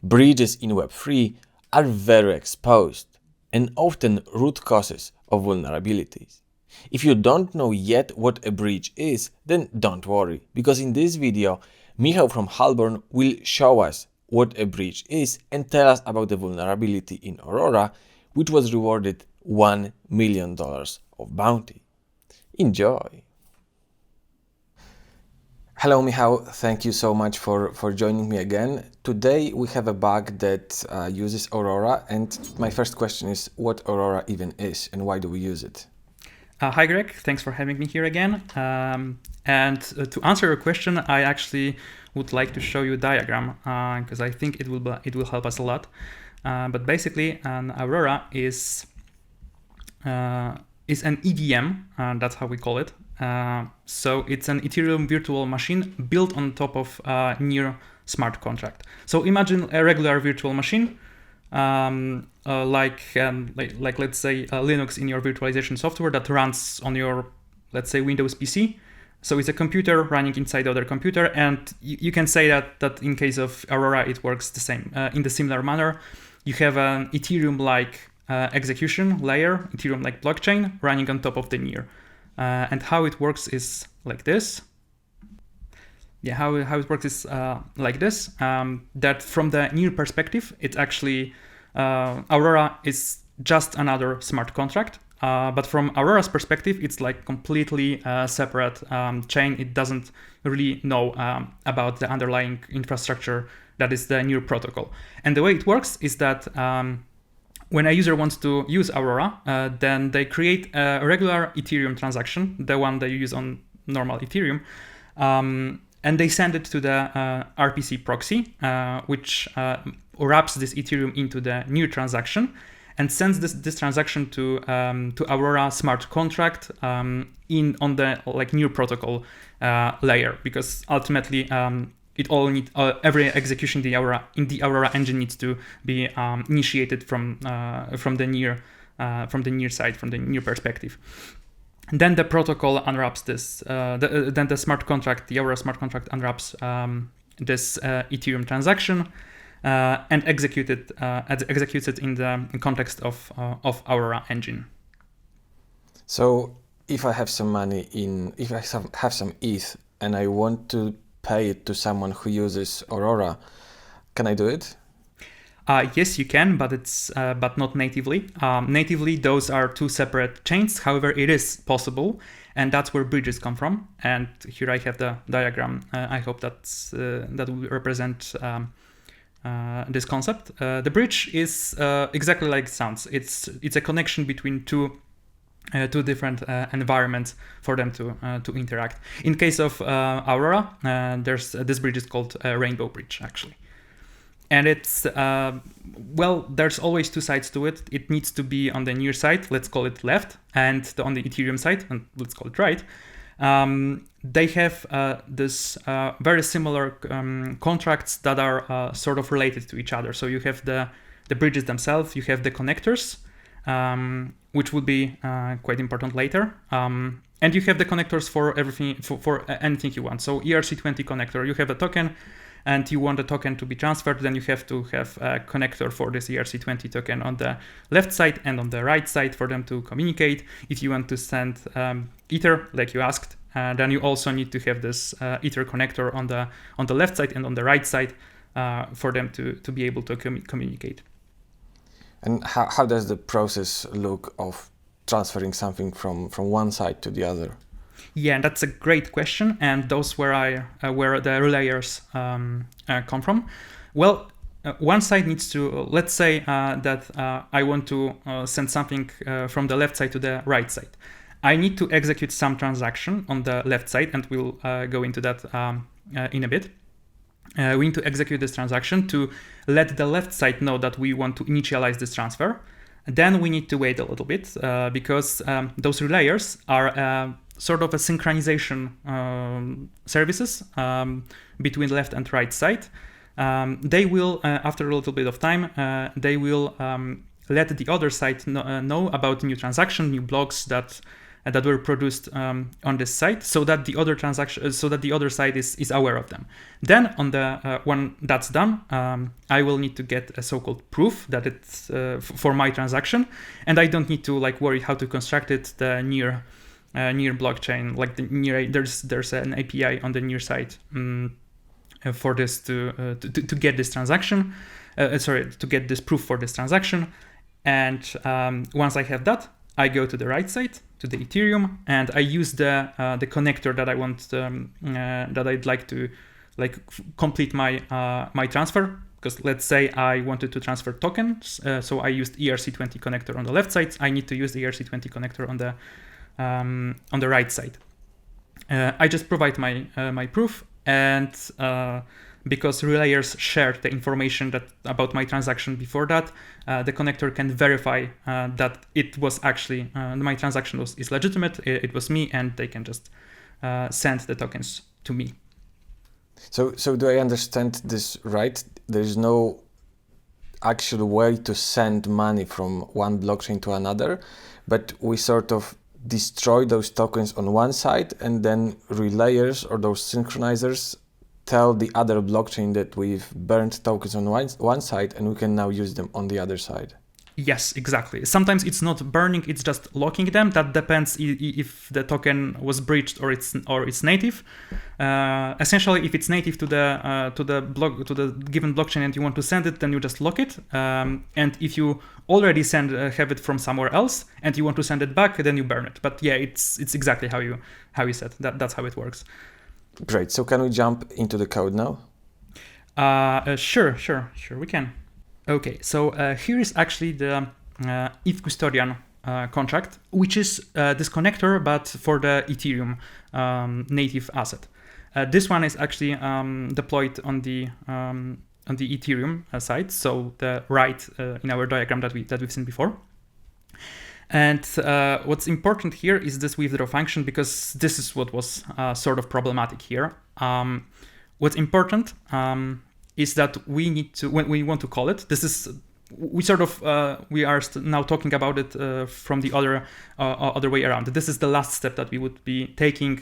Breaches in Web3 are very exposed and often root causes of vulnerabilities. If you don't know yet what a breach is, then don't worry, because in this video, Michał from Halborn will show us what a breach is and tell us about the vulnerability in Aurora, which was rewarded $1 million of bounty. Enjoy! Hello Michał, thank you so much for joining me again. Today we have a bug that uses Aurora, and my first question is what Aurora even is and why do we use it? Hi Greg, thanks for having me here again. To answer your question, I actually would like to show you a diagram because I think it will help us a lot. But basically, an Aurora is an EVM, that's how we call it. So it's an Ethereum virtual machine built on top of a near smart contract. So imagine a regular virtual machine, like let's say Linux in your virtualization software that runs on your, let's say, Windows PC. So it's a computer running inside the other computer, and you can say that in case of Aurora it works the same in the similar manner. You have an Ethereum-like execution layer, Ethereum-like blockchain running on top of the near. And how it works is like this. Yeah, how it works is like this. That from the near perspective, it's actually Aurora is just another smart contract. But from Aurora's perspective, it's like completely separate chain. It doesn't really know about the underlying infrastructure that is the near protocol. And the way it works is that when a user wants to use Aurora, then they create a regular Ethereum transaction, the one that you use on normal Ethereum, and they send it to the RPC proxy, which wraps this Ethereum into the new transaction and sends this transaction to Aurora smart contract on the new protocol layer, because ultimately every execution in the Aurora engine needs to be initiated from the near side, from the near perspective. Then the protocol unwraps this. Then the smart contract, the Aurora smart contract, unwraps this Ethereum transaction and executes it in the context of Aurora engine. So if I have some money if I have some ETH and I want to pay it to someone who uses Aurora, can I do it? Yes, you can, but not natively. Natively, those are two separate chains. However, it is possible, and that's where bridges come from. And here I have the diagram. I hope that will represent this concept. The bridge is exactly like it sounds. It's a connection between two different environments for them to interact. In case of Aurora, this bridge is called Rainbow Bridge, actually. And it's, there's always two sides to it. It needs to be on the near side, let's call it left, and on the Ethereum side, and let's call it right. They have this very similar contracts that are sort of related to each other. So you have the bridges themselves, you have the connectors, which will be quite important later. And you have the connectors for everything, for anything you want. So ERC20 connector, you have a token and you want the token to be transferred, then you have to have a connector for this ERC20 token on the left side and on the right side for them to communicate. If you want to send Ether, like you asked, then you also need to have this Ether connector on the left side and on the right side for them to be able to communicate. And how does the process look of transferring something from one side to the other? Yeah, that's a great question, and those where the relayers come from. Well, one side needs to, let's say that I want to send something from the left side to the right side. I need to execute some transaction on the left side, and we'll go into that in a bit. We need to execute this transaction to let the left side know that we want to initialize this transfer. Then we need to wait a little bit because those relayers are sort of a synchronization services between left and right side. They will, after a little bit of time, they will let the other side know about new transaction, new blocks that that were produced on this site, so that the other transaction, so that the other side is aware of them. Then on the when that's done, I will need to get a so-called proof that it's for my transaction, and I don't need to like worry how to construct it. The near blockchain, like the near, there's an API on the near side for this to get this transaction. To get this proof for this transaction. And once I have that, I go to the right side, to the Ethereum, and I use the connector that I want, that I'd like to complete my my transfer. Because let's say I wanted to transfer tokens, so I used ERC20 connector on the left side. I need to use the ERC20 connector on the right side. I just provide my my proof, and because relayers shared the information about my transaction before that, the connector can verify that it was actually my transaction is legitimate. It was me, and they can just send the tokens to me. So do I understand this right? There's no actual way to send money from one blockchain to another, but we sort of destroy those tokens on one side, and then relayers or those synchronizers tell the other blockchain that we've burned tokens on one side and we can now use them on the other side. Yes, exactly. Sometimes it's not burning, it's just locking them. That depends if the token was breached or it's native. Essentially, if it's native to the given blockchain and you want to send it, then you just lock it. And if you already have it from somewhere else and you want to send it back, then you burn it. But yeah, it's exactly how you said. That's how it works. Great. So can we jump into the code now? Sure, we can. Okay, so here is actually the ETH custodian contract, which is this connector, but for the Ethereum native asset. This one is actually deployed on the Ethereum side, so the right in our diagram that we've seen before. And what's important here is this withdraw function, because this is what was sort of problematic here. What's important is that we need to, when we want to call it, this is, we sort of, we are now talking about it from the other way around. This is the last step that we would be taking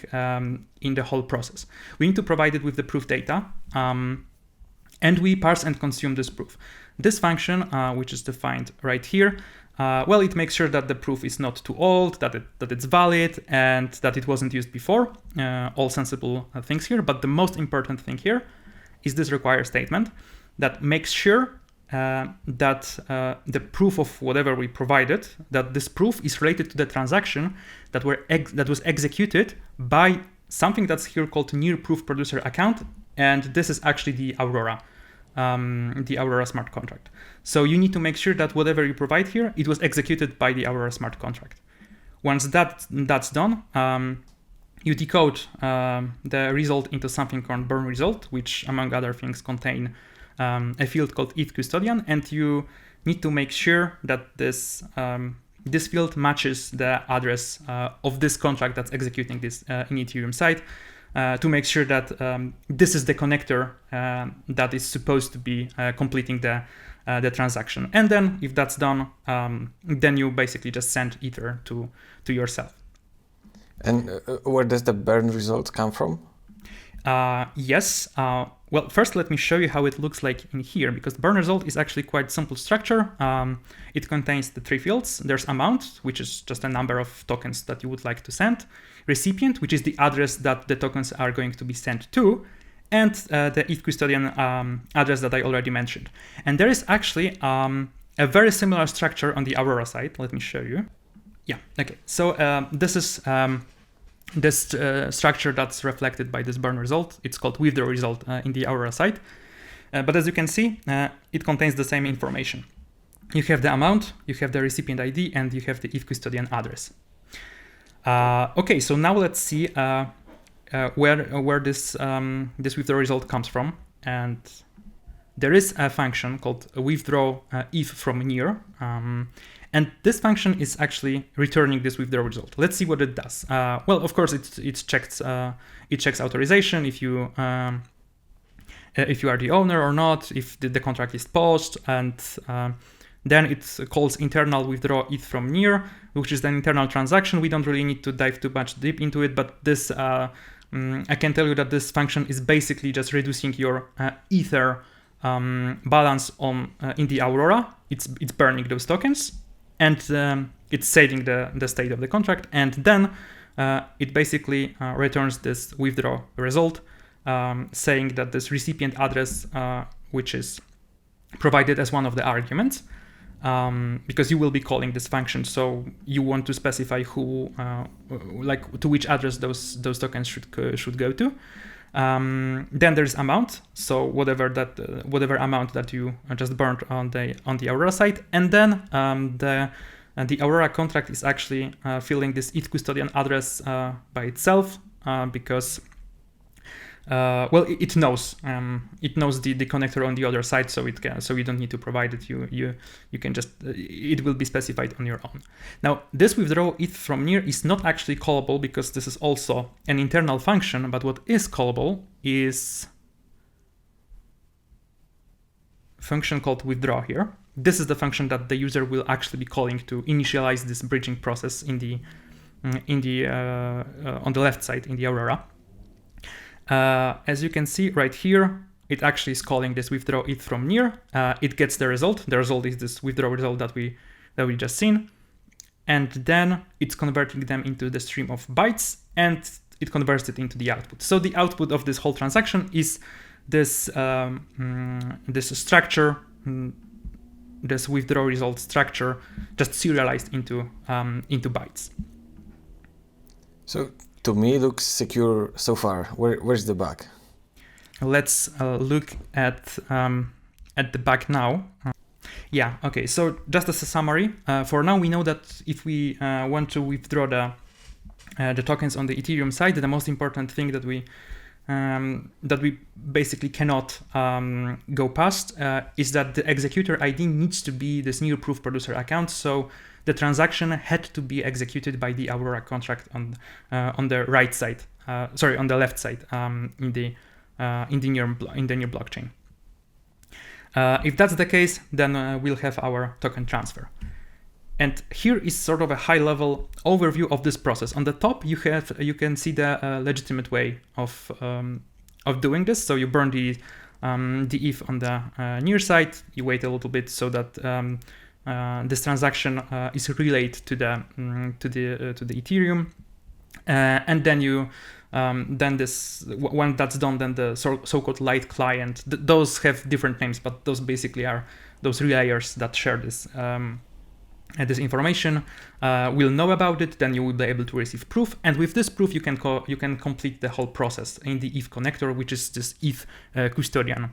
in the whole process. We need to provide it with the proof data, and we parse and consume this proof. This function, which is defined right here, well, it makes sure that the proof is not too old, that it's valid, and that it wasn't used before. All sensible things here, but the most important thing here is this require statement that makes sure that the proof of whatever we provided, that this proof is related to the transaction that was executed by something that's here called near proof producer account, and this is actually the Aurora smart contract. So you need to make sure that whatever you provide here, it was executed by the Aurora smart contract. Once that's done, you decode the result into something called burn result, which among other things contain a field called ETH custodian, and you need to make sure that this field matches the address of this contract that's executing this in Ethereum side, to make sure that this is the connector that is supposed to be completing the transaction. And then if that's done, then you basically just send Ether to yourself. And where does the burn result come from? Yes. Well, first let me show you how it looks like in here, because the burn result is actually quite simple structure. It contains the three fields. There's amount, which is just a number of tokens that you would like to send. Recipient, which is the address that the tokens are going to be sent to. And the ETH custodian address that I already mentioned. And there is actually a very similar structure on the Aurora side. Let me show you. Yeah, okay. So this is this structure that's reflected by this burn result. It's called withdraw result in the Aurora side. But as you can see, it contains the same information. You have the amount, you have the recipient ID, and you have the ETH custodian address. Okay, so now let's see where this withdraw result comes from. And there is a function called withdraw ETH from near. And this function is actually returning this withdraw result. Let's see what it does. Well, of course, it checks authorization, if you are the owner or not, if the contract is paused, and Then it calls internal withdraw ETH from near, which is an internal transaction. We don't really need to dive too much deep into it, but this I can tell you that this function is basically just reducing your Ether balance in the Aurora. It's burning those tokens, and it's saving the state of the contract, and then it basically returns this withdraw result, saying that this recipient address, which is provided as one of the arguments, because you will be calling this function, so you want to specify who, like to which address those tokens should go to. Then there's amount, so whatever amount that you just burned on the Aurora side, and then the Aurora contract is actually filling this ETH custodian address by itself, because it knows the connector on the other side, so you don't need to provide it. You can just it will be specified on your own. Now this withdraw ETH from near is not actually callable because this is also an internal function, but what is callable is a function called withdraw here. This is the function that the user will actually be calling to initialize this bridging process on the left side in the Aurora. As you can see right here, it actually is calling this withdraw ETH from near. It gets the result. The result is this withdraw result that we just seen, and then it's converting them into the stream of bytes, and it converts it into the output. So the output of this whole transaction is this this structure, this withdraw result structure, just serialized into bytes. So to me, it looks secure so far. Where's the bug? Let's look at the bug now. Yeah, okay, so just as a summary, for now we know that if we want to withdraw the tokens on the Ethereum side, the most important thing that we basically cannot go past is that the executor ID needs to be this new proof producer account. So the transaction had to be executed by the Aurora contract on the right side, on the left side in the new blockchain. If that's the case, then we'll have our token transfer. And here is sort of a high-level overview of this process. On the top, you can see the legitimate way of doing this. So you burn the ETH on the near side. You wait a little bit so that this transaction is relayed to the Ethereum, and then when that's done, then the so-called light client. Those have different names, but those basically are those relayers that share this. This information will know about it, then you will be able to receive proof, and with this proof you can complete the whole process in the ETH connector, which is this ETH custodian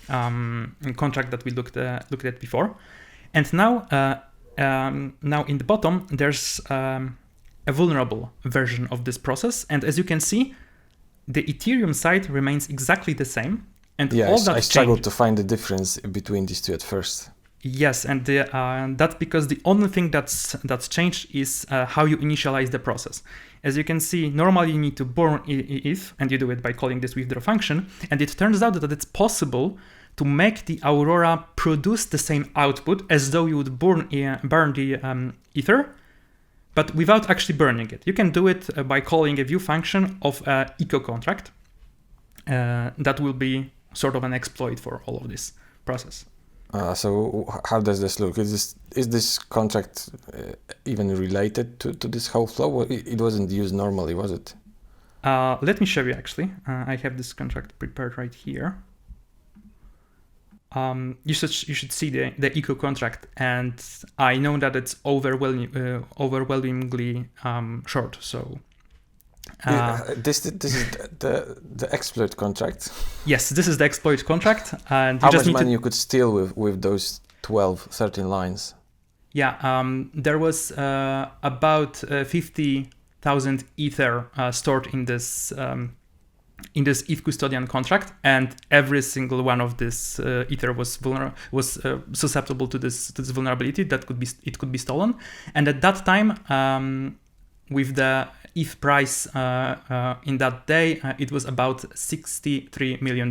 contract that we looked at before. And now in the bottom there's a vulnerable version of this process, and as you can see, the Ethereum side remains exactly the same, and all that I struggled to find the difference between these two at first. Yes, and that's because the only thing that's changed is how you initialize the process. As you can see, normally you need to burn ETH, and you do it by calling this withdraw function, and it turns out that it's possible to make the Aurora produce the same output as though you would burn the Ether, but without actually burning it. You can do it by calling a view function of an eco contract. That will be sort of an exploit for all of this process. So how does this look? Is this contract even related to this whole flow? It wasn't used normally, was it? Let me show you actually. I have this contract prepared right here. You should see the eco contract, and I know that it's overwhelmingly short. So this is the exploit contract. Yes, this is the exploit contract, and how much money you could steal with those 13 lines? Yeah, there was about 50,000 Ether stored in this ETH custodian contract, and every single one of this Ether was susceptible to this vulnerability. It could be stolen, and at that time, with the ETH price in that day, it was about $63 million.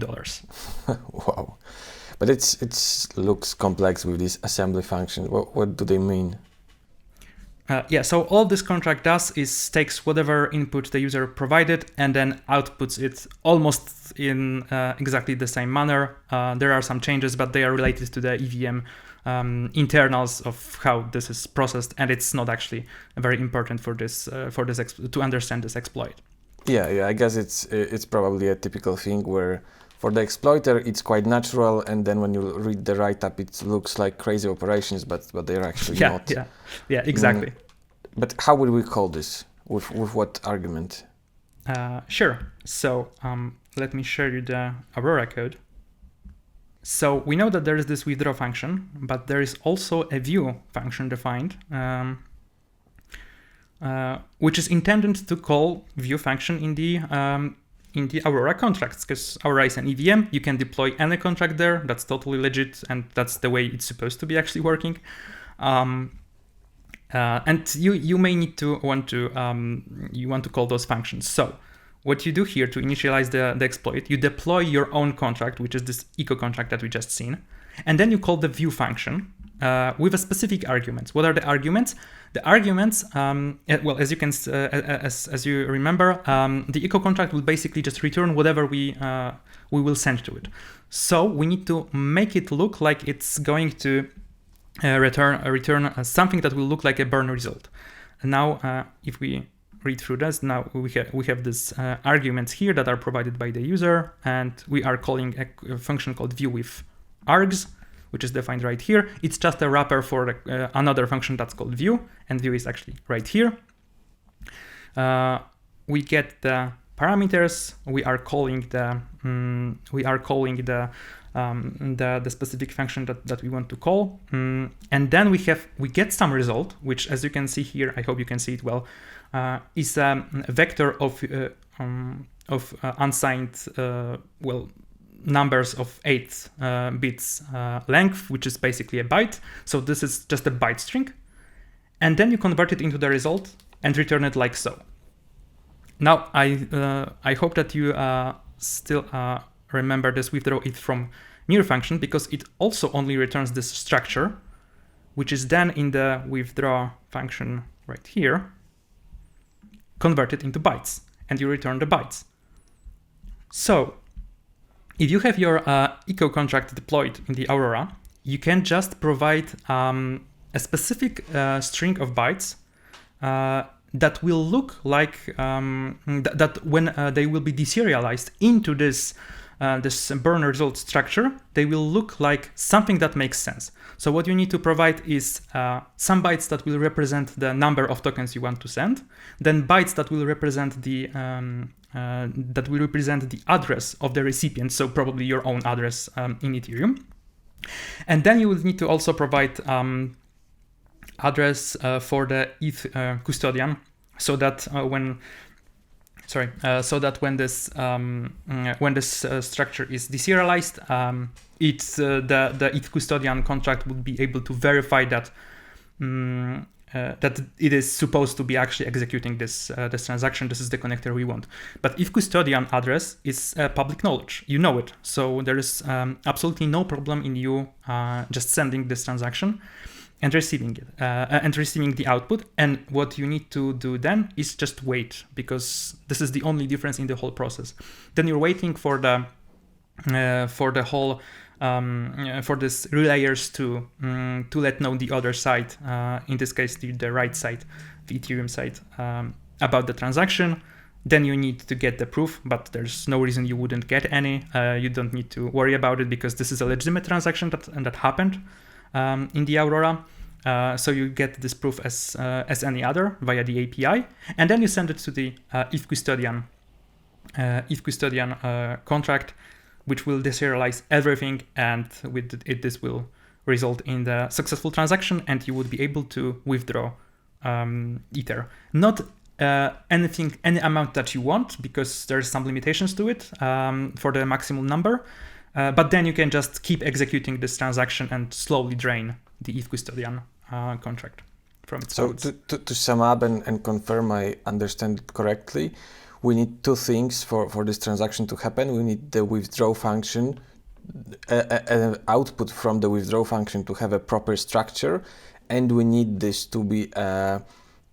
Wow. But it looks complex with these assembly functions. What do they mean? Yeah, so all this contract does is takes whatever input the user provided and then outputs it almost in exactly the same manner. There are some changes, but they are related to the EVM internals of how this is processed, and it's not actually very important for this to understand this exploit. Yeah, I guess it's probably a typical thing where for the exploiter it's quite natural, and then when you read the write-up it looks like crazy operations, but they're actually not. Yeah, exactly. But how would we call this? With what argument? Sure. So let me show you the Aurora code. So we know that there is this withdraw function, but there is also a view function defined, which is intended to call view function in the Aurora contracts, because Aurora is an EVM. You can deploy any contract there. That's totally legit, and that's the way it's supposed to be actually working. And you may need to want to call those functions. So what you do here to initialize the exploit, you deploy your own contract, which is this eco contract that we just seen, and then you call the view function with a specific arguments. What are the arguments? The arguments, well, as you can as you remember, the eco contract will basically just return whatever we will send to it. So we need to make it look like it's going to return something that will look like a burn result. And now, if we read through this, now we have these arguments here that are provided by the user, and we are calling a function called view with args, which is defined right here. It's just a wrapper for another function that's called view, and view is actually right here. We get the parameters. We are calling the specific function that we want to call, and then we get some result, which, as you can see here, I hope you can see it well, is a vector of unsigned numbers of 8 bits length, which is basically a byte. So this is just a byte string, and then you convert it into the result and return it like so. Now I hope that you still remember this withdraw it from near function, because it also only returns this structure, which is then in the withdraw function right here converted into bytes, and you return the bytes. So if you have your eco contract deployed in the Aurora, you can just provide a specific string of bytes that will look like that when they will be deserialized into this burn result structure, they will look like something that makes sense. So what you need to provide is some bytes that will represent the number of tokens you want to send, then bytes that will represent the address of the recipient, so probably your own address in Ethereum. And then you will need to also provide address for the ETH custodian, so that when this structure is deserialized, the ETH custodian contract would be able to verify that that it is supposed to be actually executing this transaction. This is the connector we want. But ETH custodian address is public knowledge. You know it, so there is absolutely no problem in you just sending this transaction and receiving it, and receiving the output. And what you need to do then is just wait, because this is the only difference in the whole process. Then you're waiting for the whole for this relayers to let know the other side, in this case the right side, the Ethereum side, about the transaction. Then you need to get the proof, but there's no reason you wouldn't get any. You don't need to worry about it, because this is a legitimate transaction that happened in the Aurora. So you get this proof as any other via the API, and then you send it to the ETH custodian contract, which will deserialize everything, and with it this will result in the successful transaction, and you would be able to withdraw Ether. Not any amount that you want, because there's some limitations to it for the maximum number. But then you can just keep executing this transaction and slowly drain the ETH custodian contract from its funds. So to sum up and confirm I understand it correctly, we need two things for this transaction to happen. We need the withdraw function an output from the withdraw function to have a proper structure, and we need this to be a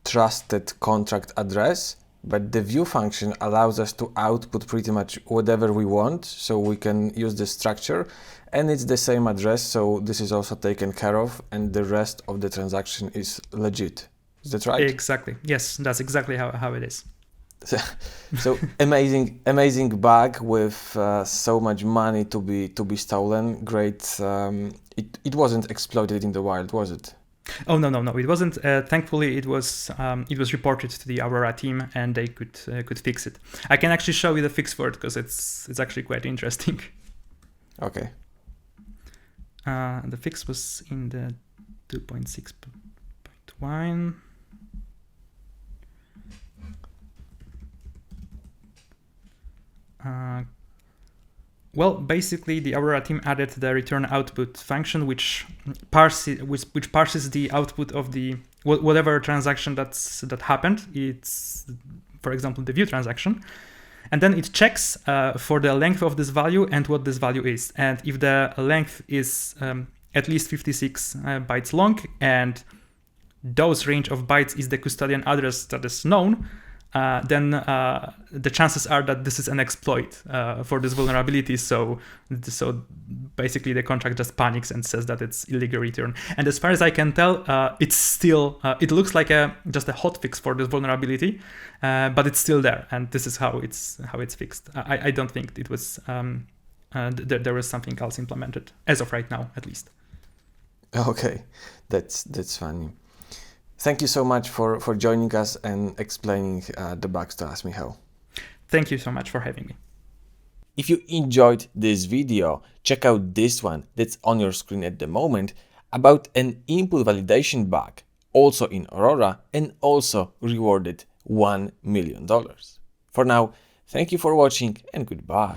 trusted contract address. But the view function allows us to output pretty much whatever we want, so we can use the structure, and it's the same address, so this is also taken care of, and the rest of the transaction is legit. Is that right? Exactly. Yes, that's exactly how it is. So amazing bug with so much money to be stolen. Great. It wasn't exploited in the wild, was it? Oh no, it wasn't. Thankfully, it was reported to the Aurora team, and they could fix it. I can actually show you the fix for it because it's actually quite interesting. Okay. The fix was in the 2.6.1. Well, basically, the Aurora team added the return output function, which parses the output of the whatever transaction that happened. It's, for example, the view transaction, and then it checks for the length of this value and what this value is. And if the length is at least 56 bytes long, and those range of bytes is the custodian address that is known, then the chances are that this is an exploit for this vulnerability. So basically the contract just panics and says that it's illegal return. And as far as I can tell, it's still, it looks like just a hotfix for this vulnerability, but it's still there. And this is how it's fixed. I don't think it was, there was something else implemented as of right now, at least. Okay, that's funny. Thank you so much for joining us and explaining the bugs to us, Michał. Thank you so much for having me. If you enjoyed this video, check out this one that's on your screen at the moment about an input validation bug, also in Aurora, and also rewarded $1 million. For now, thank you for watching and goodbye.